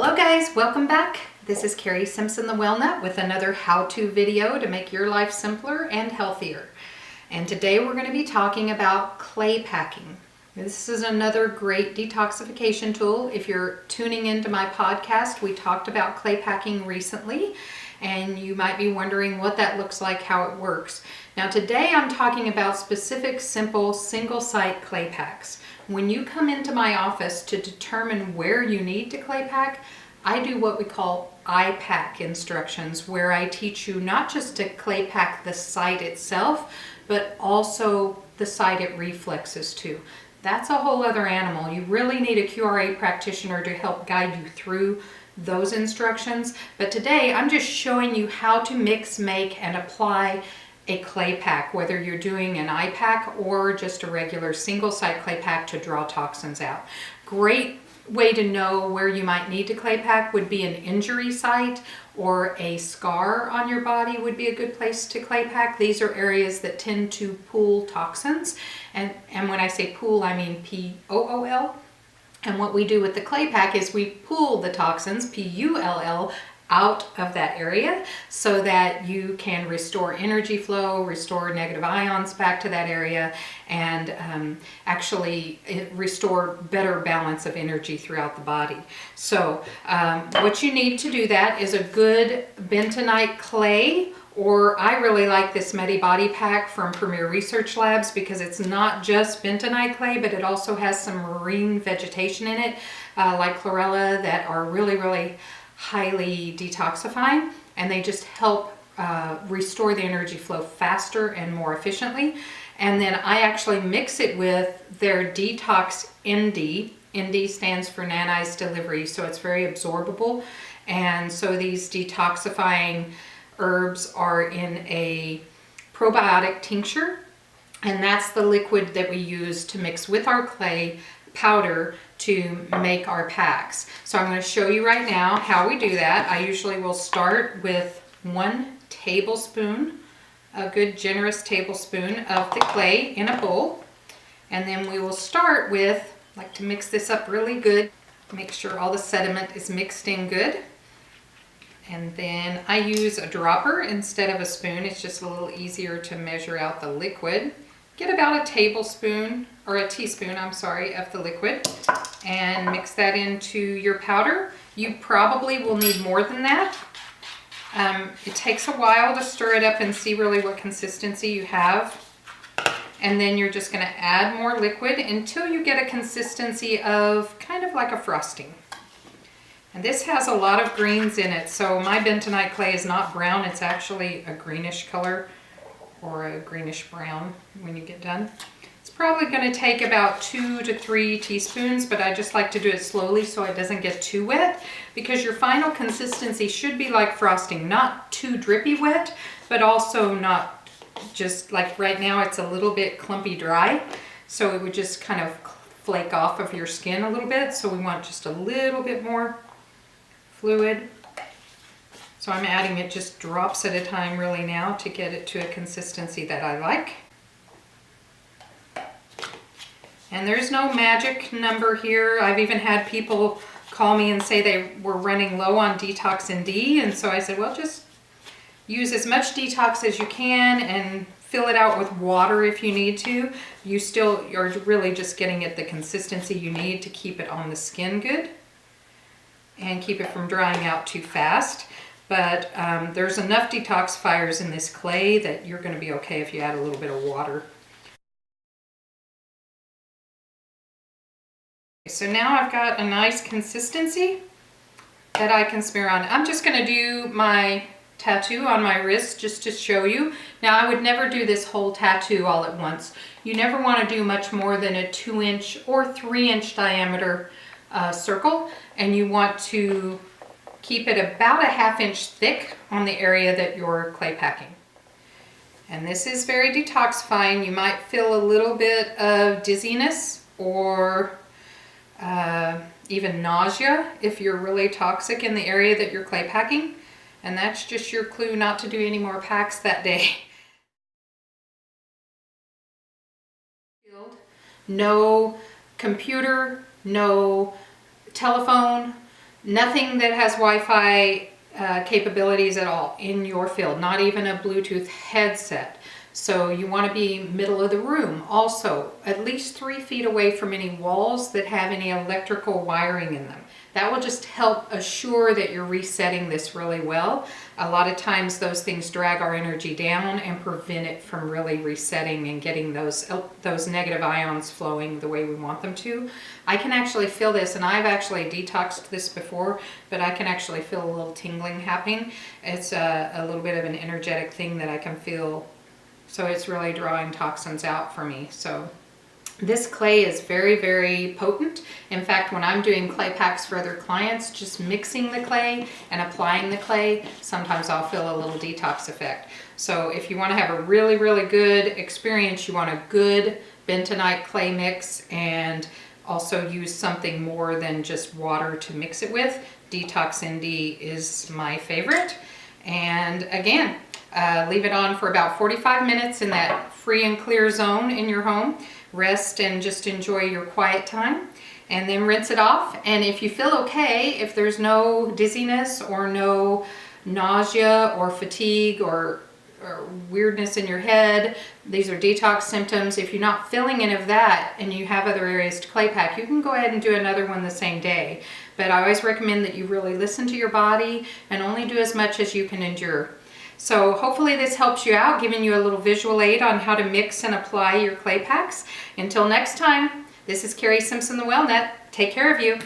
Hello guys, welcome back. This is Carrie Simpson the Wellnut with another how-to video to make your life simpler and healthier. And today we're going to be talking about clay packing. This is another great detoxification tool. If you're tuning into my podcast, we talked about clay packing recently, and you might be wondering what that looks like, how it works. Now today I'm talking about specific, simple, single-site clay packs. When you come into my office to determine where you need to clay pack, I do what we call I-pack instructions, where I teach you not just to clay pack the site itself, but also the site it reflexes to. That's a whole other animal. You really need a QRA practitioner to help guide you through those instructions. But today I'm just showing you how to mix, make, and apply a clay pack, whether you're doing an eye pack or just a regular single site clay pack to draw toxins out. Great way to know where you might need to clay pack would be an injury site, or a scar on your body would be a good place to clay pack. These are areas that tend to pool toxins, and when I say pool, I mean P-O-O-L. And what we do with the clay pack is we pull the toxins, P-U-L-L, out of that area so that you can restore energy flow, restore negative ions back to that area, and actually restore better balance of energy throughout the body. So what you need to do that is a good bentonite clay, or I really like this Medi Body Pack from Premier Research Labs because it's not just bentonite clay, but it also has some marine vegetation in it, like chlorella, that are really highly detoxifying, and they just help restore the energy flow faster and more efficiently. And then I actually mix it with their Detox ND. ND stands for nanized delivery, so it's very absorbable. And so these detoxifying herbs are in a probiotic tincture, and that's the liquid that we use to mix with our clay powder to make our packs. So I'm going to show you right now how we do that. I usually will start with 1 tablespoon, a good generous tablespoon of the clay in a bowl. And then we will start with, like to mix this up really good, make sure all the sediment is mixed in good. And then I use a dropper instead of a spoon. It's just a little easier to measure out the liquid. Get about a tablespoon, or a teaspoon, I'm sorry, of the liquid, and mix that into your powder. You probably will need more than that. It takes a while to stir it up and see really what consistency you have. And then you're just going to add more liquid until you get a consistency of kind of like a frosting. And this has a lot of greens in it, so my bentonite clay is not brown, it's actually a greenish color, or a greenish brown when you get done. It's probably going to take about 2 to 3 teaspoons, but I just like to do it slowly so it doesn't get too wet, because your final consistency should be like frosting, not too drippy wet, but also not just like right now it's a little bit clumpy dry, so it would just kind of flake off of your skin a little bit, so we want just a little bit more fluid. So I'm adding it just drops at a time really now to get it to a consistency that I like. And there's no magic number here. I've even had people call me and say they were running low on Detox ND, and so I said, well, just use as much detox as you can and fill it out with water if you need to. You still are really just getting it the consistency you need to keep it on the skin good and keep it from drying out too fast. But there's enough detoxifiers in this clay that you're going to be okay if you add a little bit of water. So now I've got a nice consistency that I can smear on. I'm just going to do my tattoo on my wrist just to show you. Now I would never do this whole tattoo all at once. You never want to do much more than a 2-inch or 3-inch diameter circle, and you want to keep it about a 1/2 inch thick on the area that you're clay packing. And this is very detoxifying. You might feel a little bit of dizziness or even nausea if you're really toxic in the area that you're clay packing. And that's just your clue not to do any more packs that day. No computer, no telephone, Nothing that has Wi-Fi capabilities at all in your field, not even a Bluetooth headset. So you want to be middle of the room. Also, at least 3 feet away from any walls that have any electrical wiring in them. That will just help assure that you're resetting this really well. A lot of times those things drag our energy down and prevent it from really resetting and getting those negative ions flowing the way we want them to. I can actually feel this, and I've actually detoxed this before, but I can actually feel a little tingling happening. It's a little bit of an energetic thing that I can feel. So it's really drawing toxins out for me. So this clay is very, very potent. In fact, when I'm doing clay packs for other clients, just mixing the clay and applying the clay, sometimes I'll feel a little detox effect. So if you want to have a really, really good experience, you want a good bentonite clay mix and also use something more than just water to mix it with. Detox ND is my favorite. And again, leave it on for about 45 minutes in that free and clear zone in your home. Rest and just enjoy your quiet time, and then rinse it off. And if you feel okay, if there's no dizziness or no nausea or fatigue or weirdness in your head, these are detox symptoms. If you're not feeling any of that and you have other areas to clay pack, you can go ahead and do another one the same day. But I always recommend that you really listen to your body and only do as much as you can endure. So hopefully this helps you out, giving you a little visual aid on how to mix and apply your clay packs. Until next time, this is Carrie Simpson, the Well Net. Take care of you.